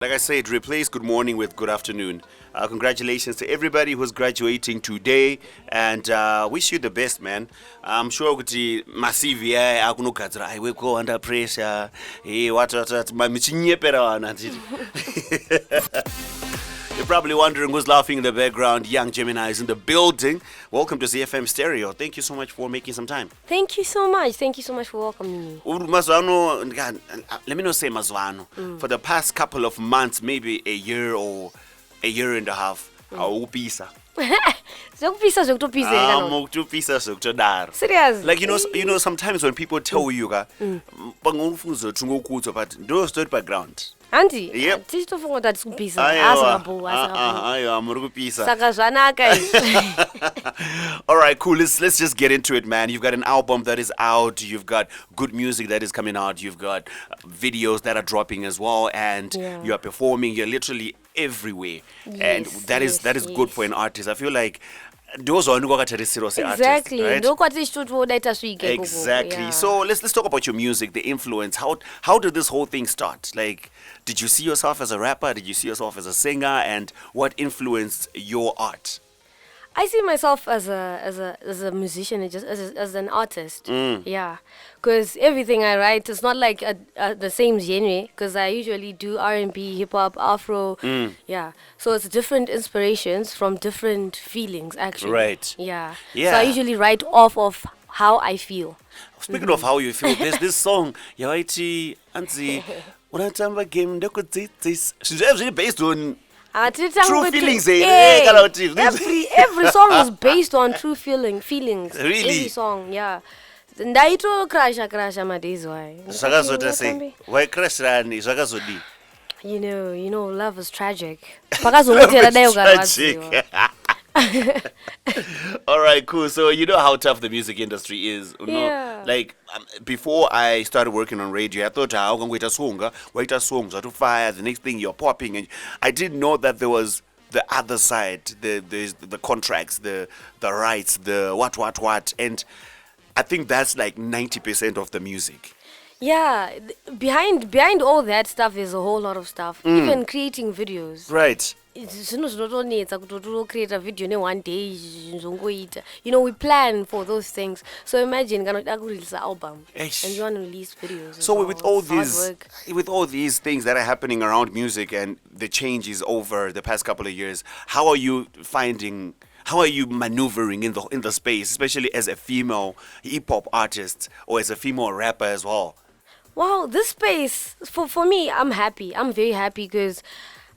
Like I said, replace good morning with good afternoon. Congratulations to everybody who's graduating today, and wish you the best, man. I'm sure kuti massive akunogadzira I will go under pressure. Hey, what mamichinyepera wana tiri. You're probably wondering who's laughing in the background. Young Gemini is in the building. Welcome to ZiFM Stereo. Thank you so much for making some time. Thank you so much. Thank you so much for welcoming me. Let me not say mazwano. For the past couple of months, maybe a year or a year and a half, awupisa. Zokupisa Mokutupisa zokutodaro. Serious? Like you know, sometimes when people tell you bangofunzo tungokutso, but those stood background. Auntie, Yep. tichitofunga kuti tikupisa. Murikupisa. Saka zvanaka. All right, cool. Let's just get into it, man. You've got an album that is out. You've got good music that is coming out. You've got videos that are dropping as well, and you are performing. You're literally everywhere, and that is good for an artist. I feel like those are exactly. Artists, right? Exactly. Yeah. So let's talk about your music, the influence. How did this whole thing start? Like, did you see yourself as a rapper? Did you see yourself as a singer? And what influenced your art? I see myself as a musician, just as an artist. Yeah, because everything I write is not like the same genre. Because I usually do R&B, hip hop, Afro. Yeah, so it's different inspirations from different feelings, actually. Right. Yeah. Yeah. So I usually write off of how I feel. Speaking of how you feel, there's this song, Yawaiti Anzi, Unatamba game, she's actually based on true feelings. Every song is based on true feelings. Really? Every song, yeah. Ndaito crasha madays why. Why crash rani? Zvakazodi. You know, love is tragic. Tragic. All right, cool. So you know how tough the music industry is. Yeah. Like before I started working on radio, I thought I'm going to wait a song, to fire. The next thing you're popping, and I didn't know that there was the other side, the contracts, the rights, the what, and I think that's like 90% of the music. Yeah, behind all that stuff is a whole lot of stuff. Even creating videos. Right. Create a video in one day. We plan for those things. So imagine release an album and you want to release videos. So with all these things that are happening around music and the changes over the past couple of years, how are you maneuvering in the space, especially as a female hip hop artist or as a female rapper as well? Wow, this space for me, I'm happy. I'm very happy because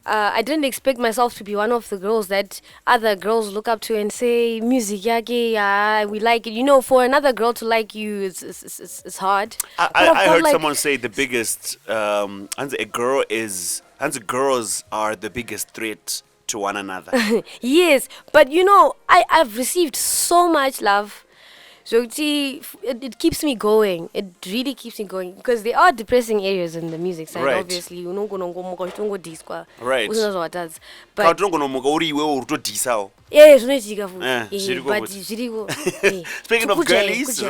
I didn't expect myself to be one of the girls that other girls look up to and say, music, yeah, we like it. For another girl to like you, it's hard. I heard someone say the biggest, girls are the biggest threat to one another. Yes, but I've received so much love. So it keeps me going. It really keeps me going because there are depressing areas in the music side. Right. Obviously, Right. But Speaking of girlies,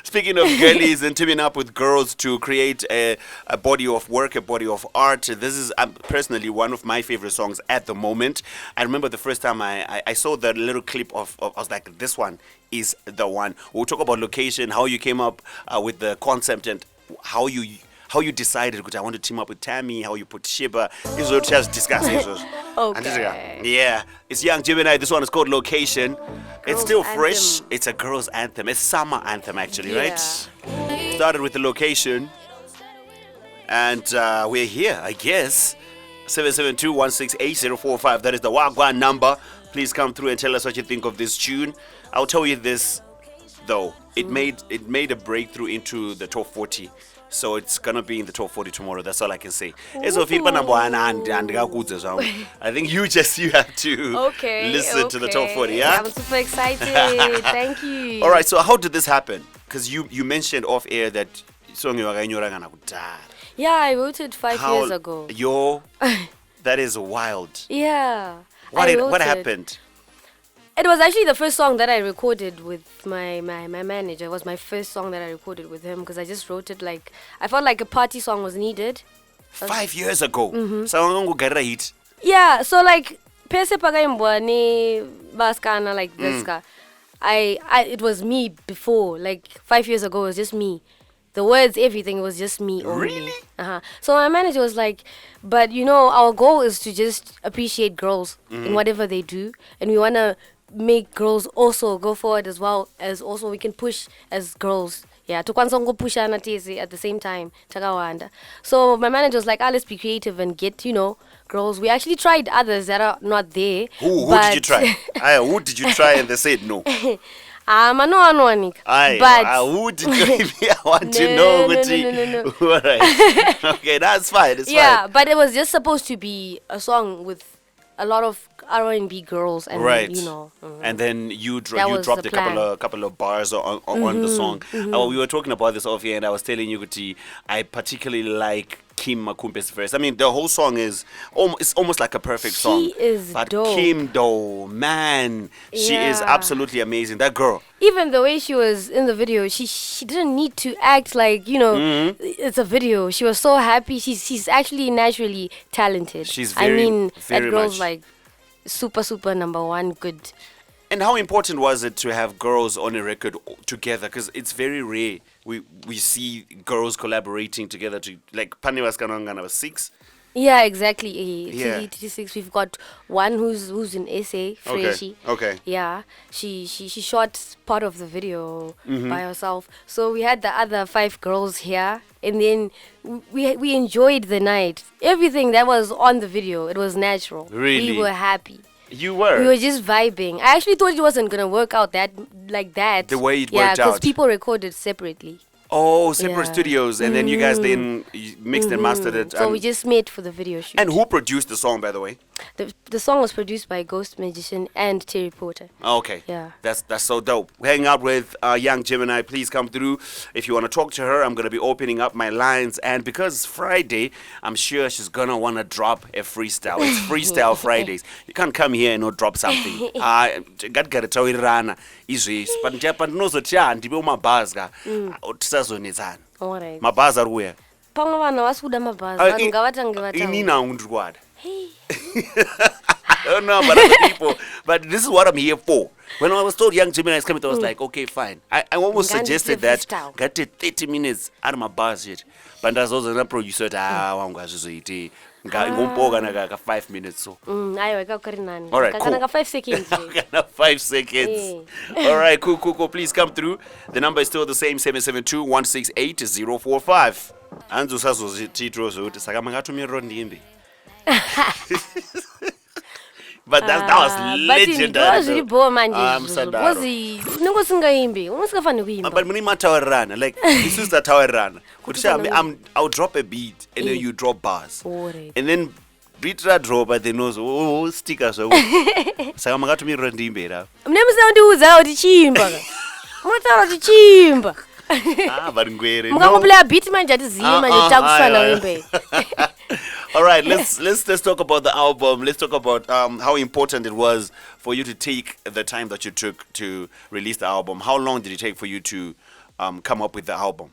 speaking of girlies and teaming up with girls to create a body of work, a body of art, this is personally one of my favorite songs at the moment. I remember the first time I saw the little clip of I was like, this one is the one. We'll talk about location, how you came up with the concept, and how you decided, because I want to team up with Tammy, how you put Shiba. These are just discussing. Okay. Yeah, it's Young Gemini. This one is called Location. It's still fresh. Anthem. It's a girl's anthem. It's summer anthem, actually, right? Yeah. Started with the Location. And we're here, I guess. 772-168-045. That is the Wagwan number. Please come through and tell us what you think of this tune. I'll tell you this, though. It made a breakthrough into the top 40. So it's gonna be in the top 40 tomorrow. That's all I can say. I think you have to listen to the top 40. Yeah, I'm super excited. Thank you. All right. So how did this happen? Because you mentioned off air that song you are. Yeah, I wrote it 5 years ago. That is wild. Yeah. What happened? It was actually the first song that I recorded with my manager. It was my first song that I recorded with him because I just wrote it I felt like a party song was needed. 5 years ago. So I'm get a hit. Yeah, so like Pese Pagaimbwa ni Baskana like this guy. It was me before, like 5 years ago. It was just me. The words, everything was just me only. Really? So my manager was like, but you know, our goal is to just appreciate girls in whatever they do, and we wanna make girls also go forward as well as also we can push as girls. Yeah, to push at the same time. Takawanda. So my manager was like, let's be creative and get, girls. We actually tried others that are not there. Who did you try? Who did you try and they said no? I know but who did you I want to know. No. All right. Okay, that's fine. It's yeah, fine. but it was just supposed to be a song with a lot of R&B girls, and right. And then you dropped a couple of bars on the song. We were talking about this off here, and I was telling you, Guti, I particularly like Kim Makumpe's verse. I mean, the whole song is it's almost like a perfect song. She is but dope. Kim, though, man, she is absolutely amazing. That girl. Even the way she was in the video, she didn't need to act like, it's a video. She was so happy. She's actually naturally talented. She's very, that girl's like super number one good. And how important was it to have girls on a record together? Because it's very rare we see girls collaborating together. Like Pani was Kanangana was 6. Yeah, exactly. Yeah. 36. We've got one who's in SA, Freshie. Okay. Yeah, she shot part of the video by herself. So we had the other 5 girls here, and then we enjoyed the night. Everything that was on the video, it was natural. Really? We were happy. You were? We were just vibing. I actually thought it wasn't gonna work out like that. The way it worked Yeah, because out. people recorded separately. Oh, separate studios, and then you guys then mixed and mastered it. So we just made for the video shoot. And who produced the song, by the way? The song was produced by Ghost Magician and Terry Porter. Okay. Yeah. That's so dope. We're hanging out with Young Gemini. Please come through. If you want to talk to her, I'm going to be opening up my lines. And because it's Friday, I'm sure she's going to want to drop a freestyle. It's Freestyle Fridays. You can't come here and not drop something. Gatgaretawirana izvi. Pandinozotia ndibe umabhaza. Tisazonetsana. Alright. Mabhaza ari kuya. Pamwe vanhu vasuda mabhazi. Vanhu ngavatange vataura. Inini haundrwada. Hey. I don't know about other people, but this is what I'm here for. When I was told Young Gemini is coming, I was like, okay, fine. I almost suggested that. Got 30 minutes out of my budget. But that's also a producer. I'm going to 5 minutes. So. All right, cool. 5 seconds. 5 seconds. All right, cool. Please come through. The number is still the same, 772-168-045. Anzu sazo titro zote saka mangatumira ndimbi. But that was legendary. I'm but muni mataurirana, like this is the taurirana. I'll drop a beat and then you drop bars. And then Ritra drop but then knows stickers. Saka mangatumira ndimbi ra. Mnemusandiudza kuti chimba. Munotaura kuti chimba. Mukamuplaya beat manje atiziye manje takusana wembe. All right, let's talk about the album. Let's talk about how important it was for you to take the time that you took to release the album. How long did it take for you to come up with the album?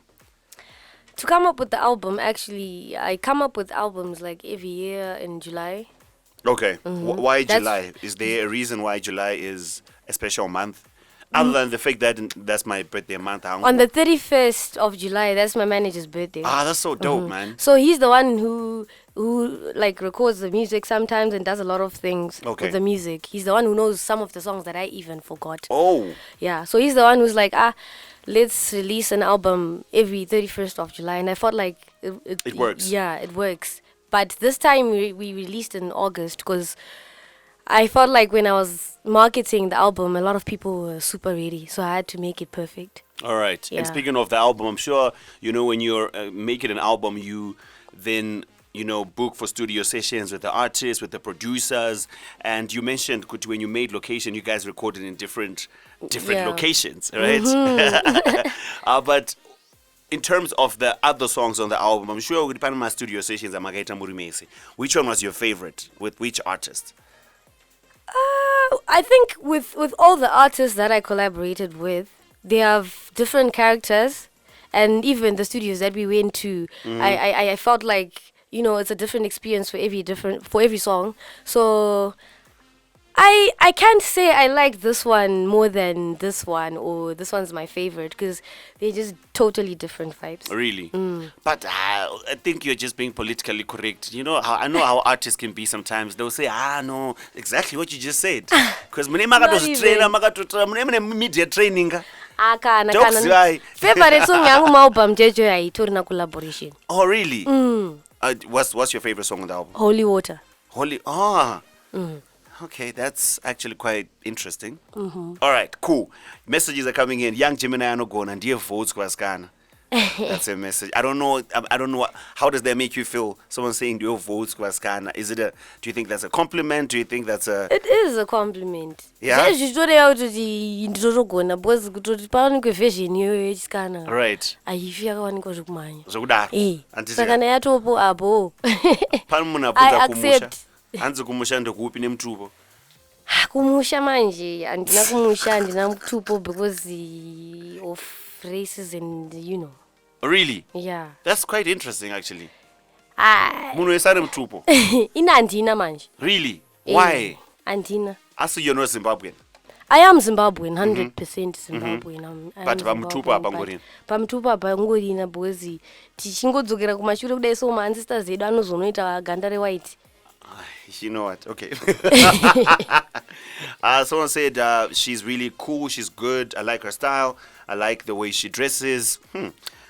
To come up with the album, actually, I come up with albums like every year in July. Okay. Why July? Is there a reason why July is a special month? Other than the fact that that's my birthday month. On the 31st of July, that's my manager's birthday. That's so dope, man. So he's the one who like records the music sometimes and does a lot of things with the music. He's the one who knows some of the songs that I even forgot. Oh. Yeah, so he's the one who's like, let's release an album every 31st of July. And I thought like... It works. Yeah, it works. But this time we released in August because... I felt like when I was marketing the album, a lot of people were super ready, so I had to make it perfect. All right. Yeah. And speaking of the album, I'm sure, when you're making an album, you then, book for studio sessions with the artists, with the producers. And you mentioned when you made Location, you guys recorded in different locations, right? But in terms of the other songs on the album, I'm sure with Panama studio sessions, which one was your favorite? With which artist? I think with all the artists that I collaborated with, they have different characters, and even the studios that we went to, I felt like it's a different experience for every song. So I can't say I like this one more than this one, or this one's my favorite, because they're just totally different vibes. Really? But I think you're just being politically correct. I know how artists can be sometimes. They'll say, no, exactly what you just said. Because media training. Kana Jokes, right? favorite song yangu maubam jejo yaitori na collaboration. Oh, really? What's your favorite song on the album? Holy Water. Okay, that's actually quite interesting. All right, cool. Messages are coming in. Young Gemini anogona ndiye votes kwaskana. That's a message. I don't know. How does that make you feel? Someone saying do you votes kwaskana? Do you think that's a compliment? Do you think that's a? It is a compliment. Yeah. Right. I accept. Hanzi kumushando kupi nemtupo? Kumusha manje andina kumusha ndina mtupo because of races and Really? Yeah. That's quite interesting actually. Muno esare mtupo. Ina andina manje. Really? Why? Andina. Asu you're not Zimbabwean. I am Zimbabwean, 100% Zimbabwean. But pamtupo apa ngorina. Pamtupo apa ngorina because tichingodzokera kumashure kudai so my ancestors zedu anozonoita ganda re-white. You know what? Okay. Someone said she's really cool. She's good. I like her style. I like the way she dresses.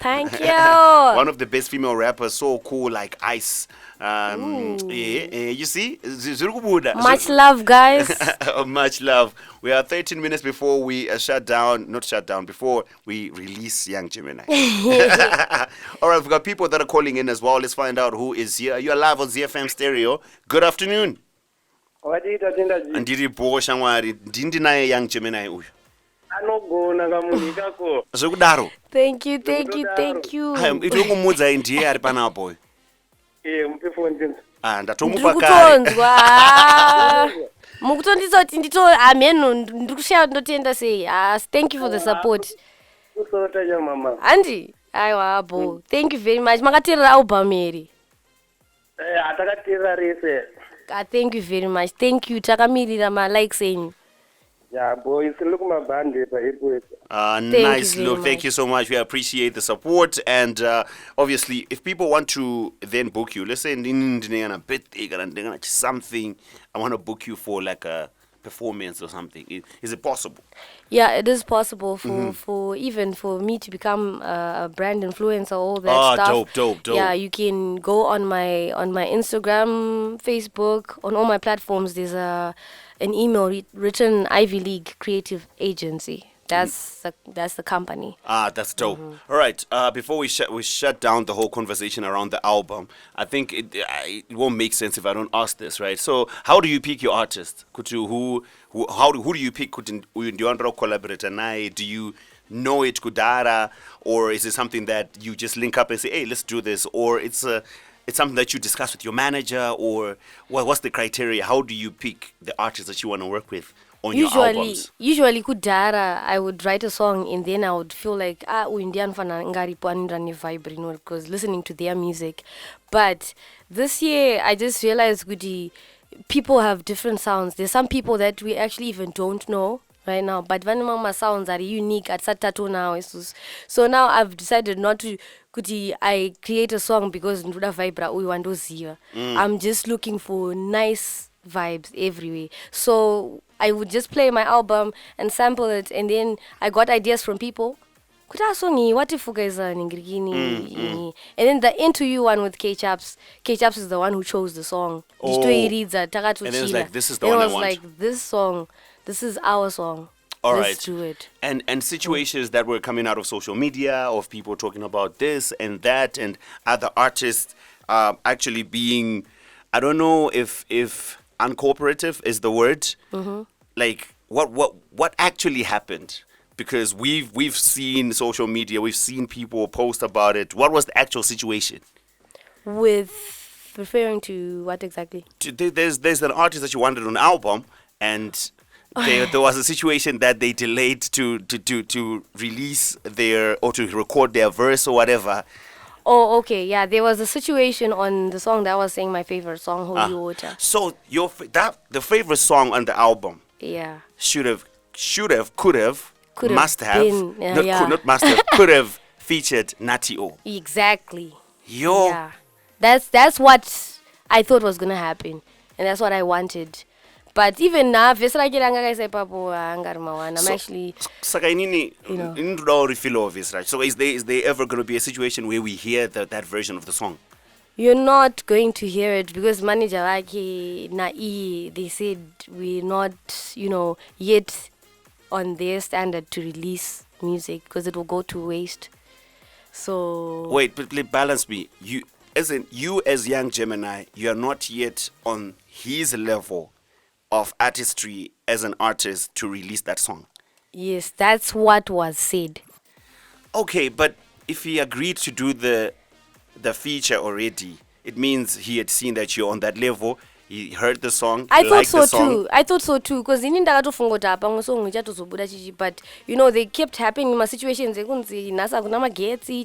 Thank you. One of the best female rappers. So cool, like ice. You see? Much love, guys. Much love. We are 13 minutes before we before we release Young Gemini. All right, we've got people that are calling in as well. Let's find out who is here. You're live on ZiFM Stereo. Good afternoon. Ndiri bo shangwari ndindi naye Young Gemini uyu. Anogona kamunikako. Zvekudaro. Thank you. Itomumudza ndiye ari panapo. Mupe phone ndinzi. Ndatomupa kare. Mukutondisa kuti ndito ameno ndikushaya ndotenda sei. Thank you for the support. Kusota ya mama. Andi aiwa bo. Thank you very much. Makateerera album eri. Atakateerera rese. Thank you very much. Thank you. Takamirira ma likes enyu. Yeah, boys, look my band paper. Nice, look. Thank you so much. We appreciate the support. And obviously, if people want to then book you, let's say something, I want to book you for like a performance or something. Is it possible? Yeah, it is possible for even for me to become a brand influencer, all that stuff. Dope. Yeah, you can go on my Instagram, Facebook, on all my platforms. There's an email written Ivy League Creative Agency. That's the company. That's dope. All right. Before we shut down the whole conversation around the album, I think it won't make sense if I don't ask this, right? So, how do you pick your artist? Who do you pick? Do you collaborate? Do you know it kudara, or is it something that you just link up and say, hey, let's do this, or it's something that you discuss with your manager, or what's the criteria? How do you pick the artists that you want to work with on your albums? Usually kudara, I would write a song and then I would feel like Indian fana ngaripo anindani vibe because listening to their music. But this year I just realized people have different sounds. There's some people that we actually even don't know right now, but vanimama sounds are unique at Satatu now. So now I've decided not to I create a song because nduda vibra uiwandoziva. I'm just looking for nice vibes everywhere. So I would just play my album and sample it, and then I got ideas from people. What if and then the Into You one with K-Chaps is the one who chose the song. And then it's like, this is the one I want. It was like, this song, this is our song. All Let's right. do it. And situations that were coming out of social media, of people talking about this and that, and other artists actually being, I don't know if uncooperative is the word. Like, what actually happened? Because we've seen social media, we've seen people post about it. What was the actual situation? With referring to what exactly? There's an artist that you wanted on an album, and there was a situation that they delayed to release or to record their verse or whatever. Oh, okay. Yeah, there was a situation on the song that I was saying my favorite song, Holy Water. So the favorite song on the album Yeah. should have, could have, Could have must have, been, not, yeah. not must have, could have featured Nutty O. Exactly. Yo. Yeah. That's what I thought was gonna happen, and that's what I wanted. But even now, I'm actually, Saka inini, You know. inini feel of this, right? So is there ever going to be a situation where we hear that version of the song? you're not going to hear it because manager like they said we're not, yet on their standard to release music because it will go to waste. So Wait, but please balance me. You as Young Gemini, you are not yet on his level of artistry as an artist to release that song. yes, that's what was said. Okay, but if he agreed to do the feature already, it means he had seen that you're on that level. He heard the song. I he thought liked so the song. too. I thought so too. Because but they kept happening in my situations. Nasa kuna magetsi,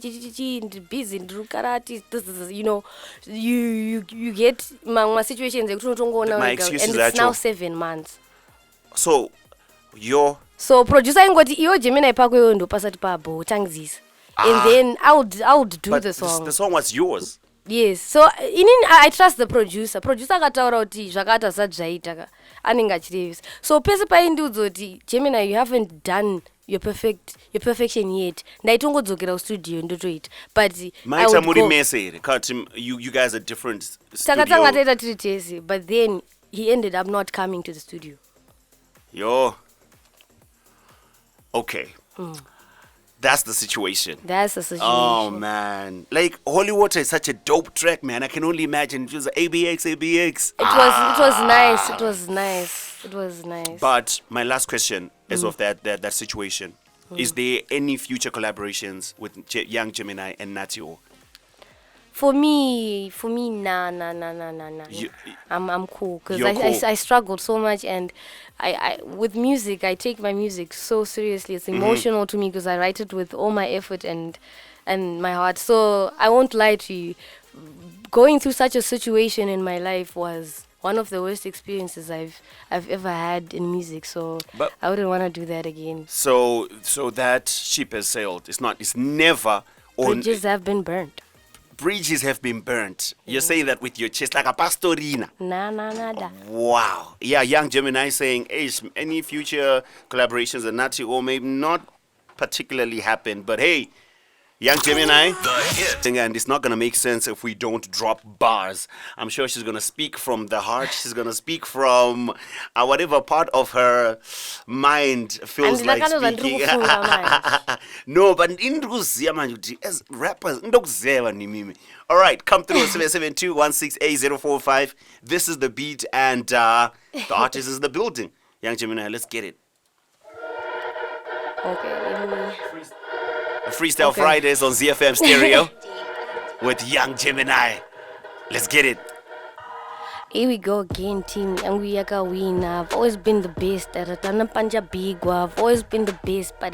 busy, karate. This is, you get my situations. My And excuse is it's now actual. 7 months. So your So producer ingoti iyo Gemini pako yo ndo pasati pabo changzis. And then I would do but the song. the song was yours. Yes, so I trust the producer. Producer akataura kuti zvakata zvaita ka anenge achirevisa. So pese paindiudza kuti Gemini, you haven't done your perfection yet. Ndaitongodzokera kustudio ndotoita. But I Maita would muri go. mese here. You guys are different Takatanga studio. taita tiri tese, but then he ended up not coming to the studio. Yo. Okay. That's the situation. That's the situation. Oh man, like Holy Water is such a dope track, man. I can only imagine it was ABX. It was nice. It was nice. It was nice. But my last question is of that situation. Is there any future collaborations with Young Gemini and Nutty O? For me, nah. You- I'm cool because You're cool. I struggled so much, and I with music I take my music so seriously. It's Mm-hmm. emotional to me because I write it with all my effort and my heart. So I won't lie to you. Going through such a situation in my life was one of the worst experiences I've ever had in music. So But- I wouldn't want to do that again. So that ship has sailed. It's never on. Bridges have been burnt. Bridges have been burnt. You're saying that with your chest like a pastorina. Nada. Wow. Yeah, Young Gemini saying, hey, any future collaborations with Nutty O may not particularly happen, but hey, Young Gemini, and it's not going to make sense if we don't drop bars. I'm sure she's going to speak from the heart. She's going to speak from whatever part of her mind feels And like like speaking. manje. No, but indikuziya manje ukuthi as rappers ndokuzeba ni mimi. All right, come through 772-168-045. This is the beat and the artist is the building. Young Gemini, let's get it. Okay, let me. Freestyle Okay. Fridays on ZiFM Stereo with Young Gemini. Let's get it. Here we go again, team. And we are win. I've always been the best. I've always been the best. But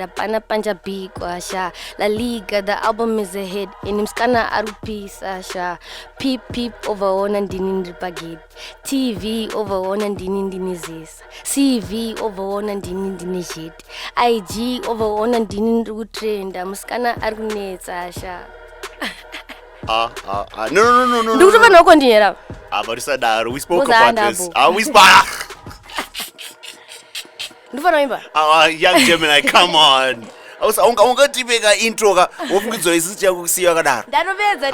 Sha. La Liga, the album is a hit. In Imskana Arupi Sasha. Peep peep over on and dinin baget. TV over on and dinin dinizis. CV over on and dinin dinishit. IG over on and dinin trend. Imskana Arune Sasha. No. Ndikutupa no continue. We spoke Muza about this. andabo. We spoke. Ndikupa noimba. Young Gemini, come on. Ungatibeka intro ka wofungidzo isisi yakusiya kadaro. Ndanopedza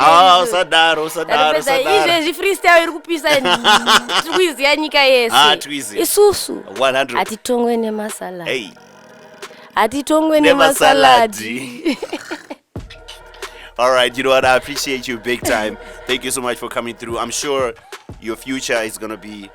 Sadaro. izvezvi freestyle iri kupisa twizi yanyika yese Twizi. isusu 100. hatitongwe nemasaladi Hey. hatitongwe Nemasaladi. nemasaladi. All right, you know what? I appreciate you big time. Thank you so much for coming through. I'm sure your future is going to be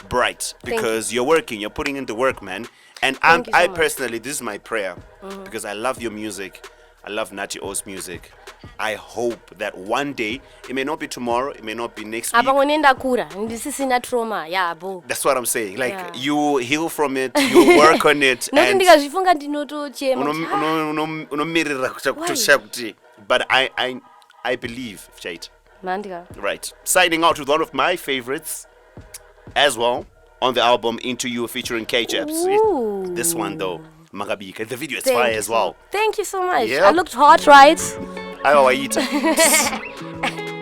bright because you're working, you're putting in the work, man. And Thank you so I much. personally, this is my prayer because I love your music. I love Nutty O's music. I hope that one day, it may not be tomorrow, it may not be next week. apa ngonenda kura ndisisina trauma yabo That's what I'm saying. Like, Yeah. you heal from it, you work on it, noti and ndikazvifunga ndinotochema unomirira kutosha kuti. But I I believe, Jade. Mandiga. Right. Signing out with one of my favorites as well on the album Into You featuring K-Chaps. Ooh. This one though, Magabika. The video is Thank fire you as so- well. Thank you so much. Yeah. I looked hot, right? I